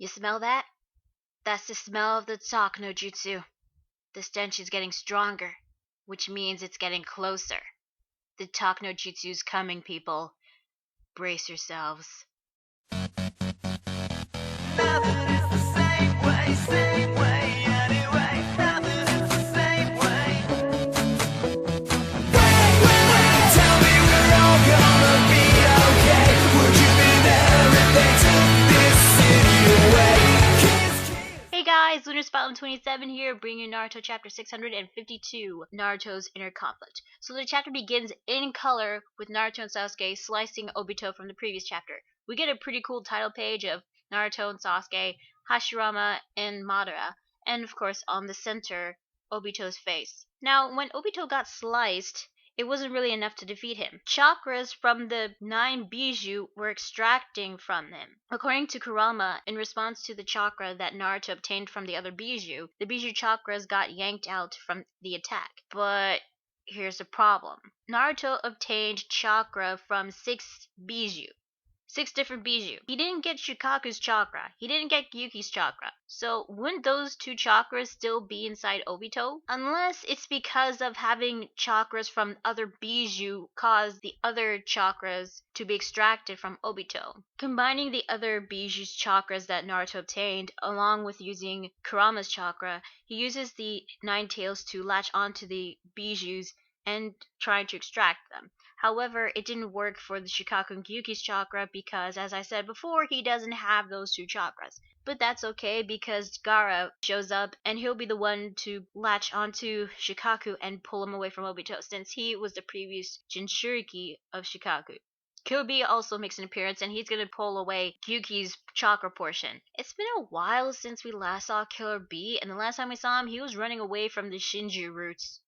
You smell that? That's the smell of the talk no jutsu. The stench is getting stronger, which means it's getting closer. The talk no jutsu's coming, people. Brace yourselves. Hey guys, Lunar Spotlight 27 here, bringing you Naruto chapter 652, Naruto's Inner Conflict. So the chapter begins in color with Naruto and Sasuke slicing Obito from the previous chapter. We get a pretty cool title page of Naruto and Sasuke, Hashirama, and Madara, and of course on the center, Obito's face. Now, when Obito got sliced, it wasn't really enough to defeat him. Chakras from the 9 Bijuu were extracting from him. According to Kurama, in response to the chakra that Naruto obtained from the other Bijuu, the Bijuu chakras got yanked out from the attack. But here's the problem. Naruto obtained chakra from 6 Bijuu. 6 different Bijuu. He didn't get Shukaku's chakra. He didn't get Gyuki's chakra. So wouldn't those 2 chakras still be inside Obito? Unless it's because of having chakras from other Bijuu caused the other chakras to be extracted from Obito. Combining the other Bijuu's chakras that Naruto obtained, along with using Kurama's chakra, he uses the 9 tails to latch onto the Bijuus and trying to extract them. However, it didn't work for the Shukaku and Gyuki's chakra because, as I said before, he doesn't have those 2 chakras. But that's okay because Gaara shows up and he'll be the one to latch onto Shukaku and pull him away from Obito since he was the previous Jinchuriki of Shukaku. Killer B also makes an appearance and he's going to pull away Gyuki's chakra portion. It's been a while since we last saw Killer B, and the last time we saw him, he was running away from the Shinju roots.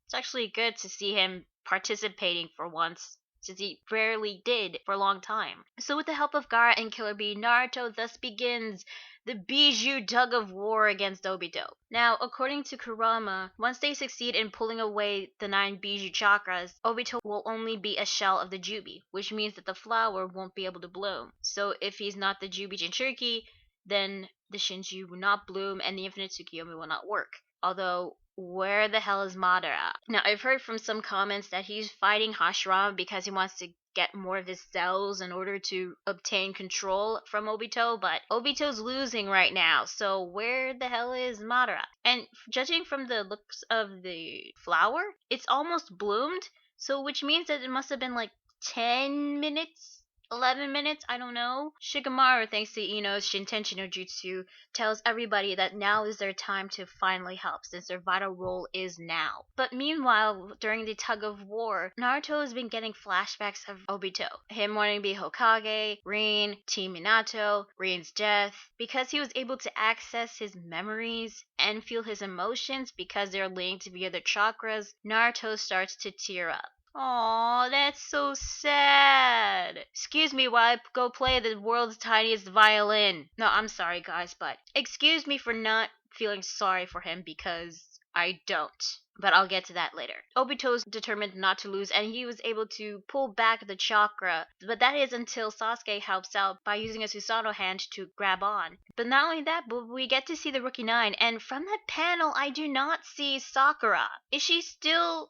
It's actually good to see him participating for once, since he rarely did for a long time. So with the help of Gaara and Killer B, Naruto thus begins the Bijuu tug of war against Obito. Now, according to Kurama, once they succeed in pulling away the 9 Bijuu chakras, Obito will only be a shell of the Jubi, which means that the flower won't be able to bloom. So if he's not the Jubi Jinchuriki, then the Shinju will not bloom and the Infinite Tsukiyomi will not work. Although, where the hell is Madara? Now, I've heard from some comments that he's fighting Hashirama because he wants to get more of his cells in order to obtain control from Obito, but Obito's losing right now, so where the hell is Madara? And judging from the looks of the flower, it's almost bloomed, so which means that it must have been like 10 minutes? 11 minutes, I don't know. Shikamaru, thanks to Ino's Shintenshi no Jutsu, tells everybody that now is their time to finally help, since their vital role is now. But meanwhile, during the tug of war, Naruto has been getting flashbacks of Obito. Him wanting to be Hokage, Rin, Team Minato, Rin's death. Because he was able to access his memories and feel his emotions because they're linked via the chakras, Naruto starts to tear up. Aw, that's so sad. Excuse me while I go play the world's tiniest violin. No, I'm sorry, guys, but excuse me for not feeling sorry for him because I don't. But I'll get to that later. Obito's determined not to lose, and he was able to pull back the chakra. But that is until Sasuke helps out by using a Susanoo hand to grab on. But not only that, but we get to see the Rookie 9, and from that panel, I do not see Sakura. Is she still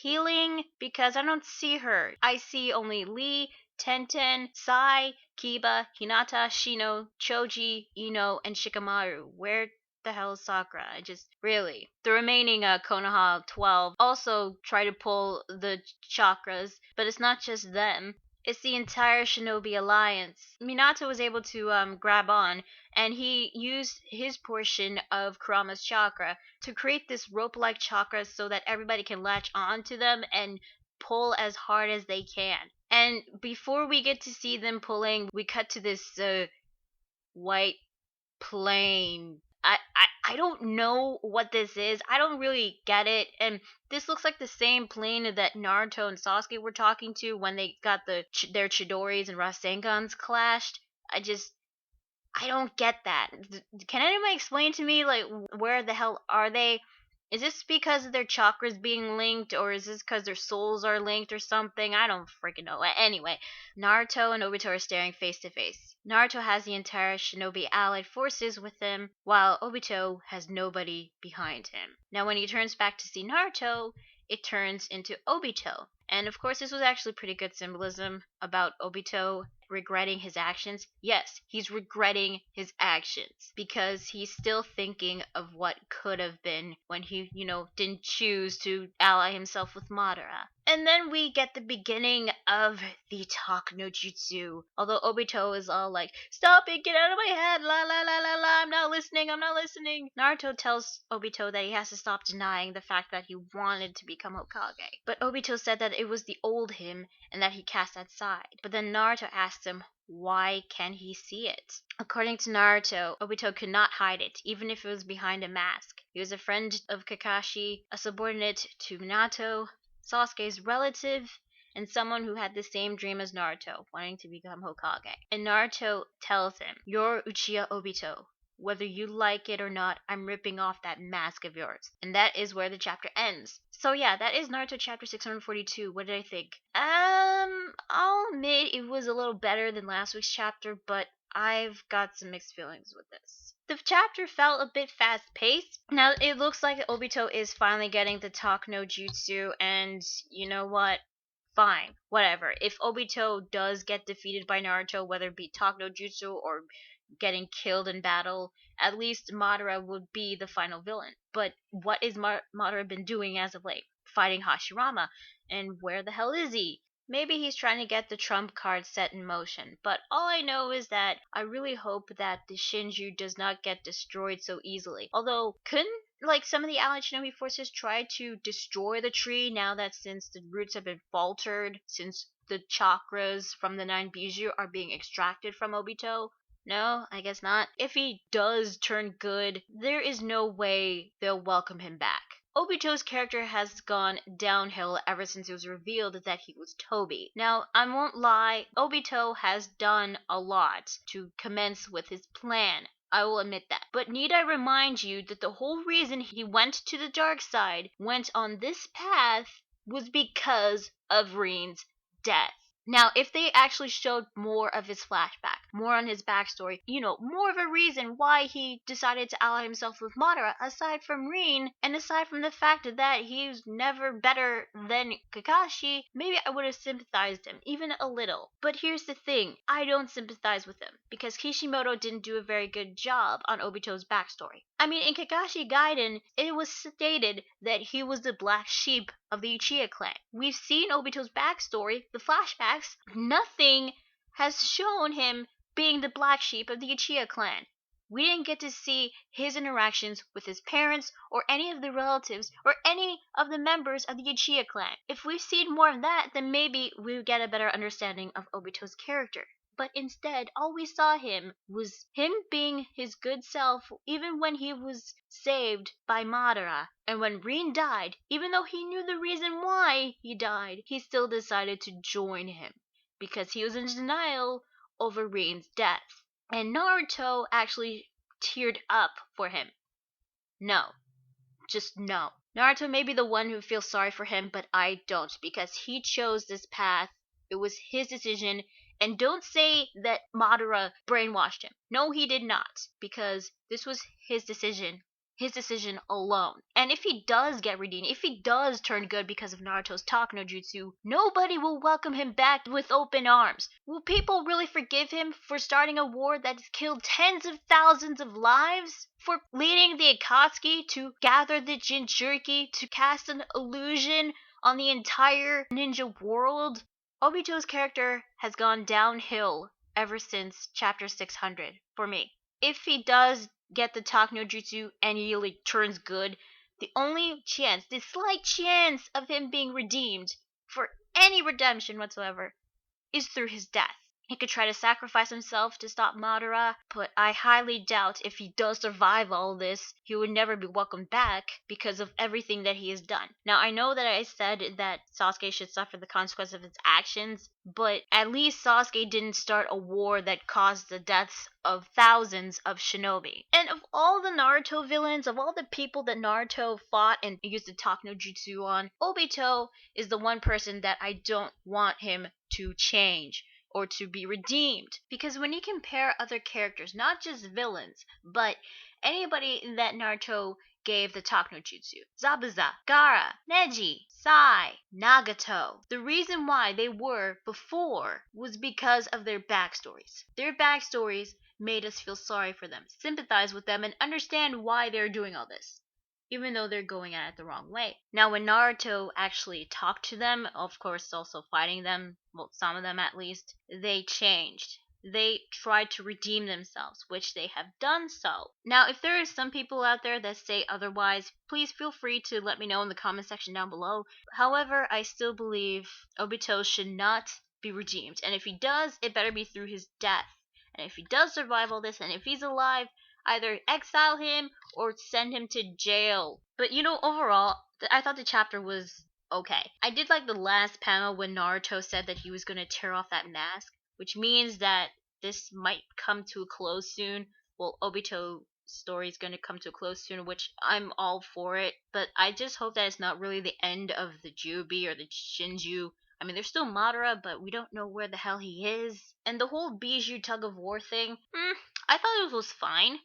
healing? Because I don't see her. I see only Lee, Tenten, Sai, Kiba, Hinata, Shino, Choji, Ino, and Shikamaru. Where the hell is Sakura? I just really. The remaining Konoha 12 also try to pull the chakras, but it's not just them. It's the entire Shinobi Alliance. Minato was able to grab on, and he used his portion of Kurama's chakra to create this rope-like chakra so that everybody can latch onto them and pull as hard as they can. And before we get to see them pulling, we cut to this white plane. I don't know what this is. I don't really get it. And this looks like the same plane that Naruto and Sasuke were talking to when they got their Chidoris and Rasengans clashed. I don't get that. Can anybody explain to me, like, where the hell are they? Is this because of their chakras being linked, or is this because their souls are linked or something? I don't freaking know. Anyway, Naruto and Obito are staring face to face. Naruto has the entire Shinobi Allied Forces with him, while Obito has nobody behind him. Now, when he turns back to see Naruto, it turns into Obito. And of course, this was actually pretty good symbolism about Obito regretting his actions. Yes, he's regretting his actions because he's still thinking of what could have been when he, didn't choose to ally himself with Madara. And then we get the beginning of the talk no jutsu. Although Obito is all like, "Stop it, get out of my head, la la la la la, I'm not listening. Naruto tells Obito that he has to stop denying the fact that he wanted to become Hokage. But Obito said that it was the old him and that he cast that aside. But then Naruto asks him, why can he see it? According to Naruto, Obito could not hide it, even if it was behind a mask. He was a friend of Kakashi, a subordinate to Minato, Sasuke's relative, and someone who had the same dream as Naruto, wanting to become Hokage. And Naruto tells him, "You're Uchiha Obito. Whether you like it or not, I'm ripping off that mask of yours." And that is where the chapter ends. So yeah, that is Naruto chapter 642. What did I think? I'll admit it was a little better than last week's chapter, but I've got some mixed feelings with this. The chapter felt a bit fast-paced. Now, it looks like Obito is finally getting the talk no jutsu, and you know what? Fine, whatever. If Obito does get defeated by Naruto, whether it be talk no jutsu or getting killed in battle, at least Madara would be the final villain. But what is Madara been doing as of late? Fighting Hashirama. And where the hell is he? Maybe he's trying to get the trump card set in motion, but all I know is that I really hope that the Shinju does not get destroyed so easily. Although, couldn't some of the Allied Shinobi Forces try to destroy the tree now that since the roots have been faltered, since the chakras from the 9 Bijuu are being extracted from Obito? No, I guess not. If he does turn good, there is no way they'll welcome him back. Obito's character has gone downhill ever since it was revealed that he was Toby. Now, I won't lie, Obito has done a lot to commence with his plan. I will admit that. But need I remind you that the whole reason he went to the dark side, went on this path, was because of Rin's death. Now, if they actually showed more of his flashback, more on his backstory, more of a reason why he decided to ally himself with Madara, aside from Rin, and aside from the fact that he's never better than Kakashi, maybe I would have sympathized him, even a little. But here's the thing, I don't sympathize with him, because Kishimoto didn't do a very good job on Obito's backstory. I mean, in Kakashi Gaiden, it was stated that he was the black sheep of the Uchiha clan. We've seen Obito's backstory, the flashbacks. Nothing has shown him being the black sheep of the Uchiha clan. We didn't get to see his interactions with his parents or any of the relatives or any of the members of the Uchiha clan. If we've seen more of that, then maybe we would get a better understanding of Obito's character. But instead, all we saw was him being his good self even when he was saved by Madara. And when Rin died, even though he knew the reason why he died, he still decided to join him because he was in denial over Rin's death. And Naruto actually teared up for him. No. Just no. Naruto may be the one who feels sorry for him, but I don't, because he chose this path. It was his decision. And don't say that Madara brainwashed him. No, he did not, because this was his decision. His decision alone. And if he does get redeemed, if he does turn good because of Naruto's talk no jutsu, nobody will welcome him back with open arms. Will people really forgive him for starting a war that's killed tens of thousands of lives? For leading the Akatsuki to gather the Jinchuriki to cast an illusion on the entire ninja world? Obito's character has gone downhill ever since chapter 600 for me. If he does get the talk no jutsu and he turns good, the only chance, the slight chance of him being redeemed for any redemption whatsoever is through his death. He could try to sacrifice himself to stop Madara, but I highly doubt if he does survive all this, he would never be welcomed back because of everything that he has done. Now, I know that I said that Sasuke should suffer the consequence of his actions, but at least Sasuke didn't start a war that caused the deaths of thousands of shinobi. And of all the Naruto villains, of all the people that Naruto fought and used the Talk no Jutsu on, Obito is the one person that I don't want him to change or to be redeemed. Because when you compare other characters, not just villains, but anybody that Naruto gave the Talk no Jutsu, Zabuza, Gaara, Neji, Sai, Nagato, the reason why they were before was because of their backstories. Their backstories made us feel sorry for them, sympathize with them, and understand why they're doing all this, even though they're going at it the wrong way. Now, when Naruto actually talked to them, of course also fighting them, well, some of them at least, they changed. They tried to redeem themselves, which they have done so. Now, if there are some people out there that say otherwise, please feel free to let me know in the comment section down below. However, I still believe Obito should not be redeemed, and if he does, it better be through his death. And if he does survive all this, and if he's alive, either exile him or send him to jail. But overall, I thought the chapter was okay. I did like the last panel when Naruto said that he was going to tear off that mask, which means that this might come to a close soon. Well, Obito's story is going to come to a close soon, which I'm all for it. But I just hope that it's not really the end of the Jubi or the Shinju. I mean, there's still Madara, but we don't know where the hell he is. And the whole Bijuu tug of war thing, I thought it was fine.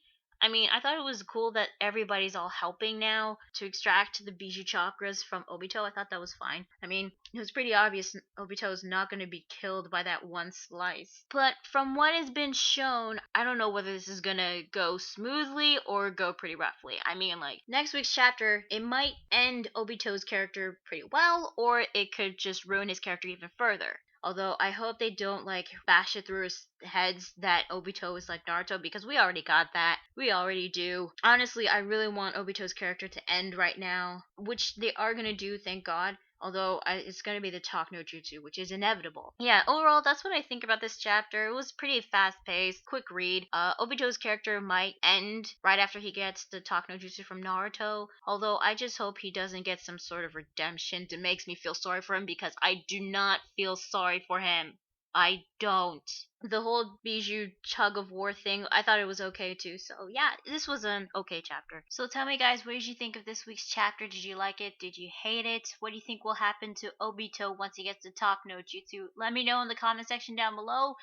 I mean, I thought it was cool that everybody's all helping now to extract the Bijuu chakras from Obito. I thought that was fine. I mean, it was pretty obvious Obito is not going to be killed by that one slice. But from what has been shown, I don't know whether this is going to go smoothly or go pretty roughly. I mean, like, next week's chapter, it might end Obito's character pretty well, or it could just ruin his character even further. Although I hope they don't bash it through his heads that Obito is like Naruto, because we already got that. We already do. Honestly, I really want Obito's character to end right now, which they are gonna do, thank God. Although it's going to be the Talk no Jutsu, which is inevitable. Yeah, overall, that's what I think about this chapter. It was pretty fast-paced, quick read. Obito's character might end right after he gets the Talk no Jutsu from Naruto. Although I just hope he doesn't get some sort of redemption that makes me feel sorry for him, because I do not feel sorry for him. I don't. The whole Bijuu tug of war thing, I thought it was okay too. So yeah, this was an okay chapter. So tell me guys, what did you think of this week's chapter? Did you like it? Did you hate it? What do you think will happen to Obito once he gets to Talk no Jutsu? Let me know in the comment section down below.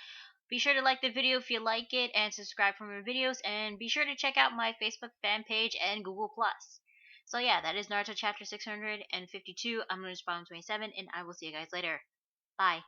Be sure to like the video if you like it and subscribe for more videos, and be sure to check out my Facebook fan page and Google+. So yeah, that is Naruto chapter 652. I'm Lunar27, and I will see you guys later. Bye.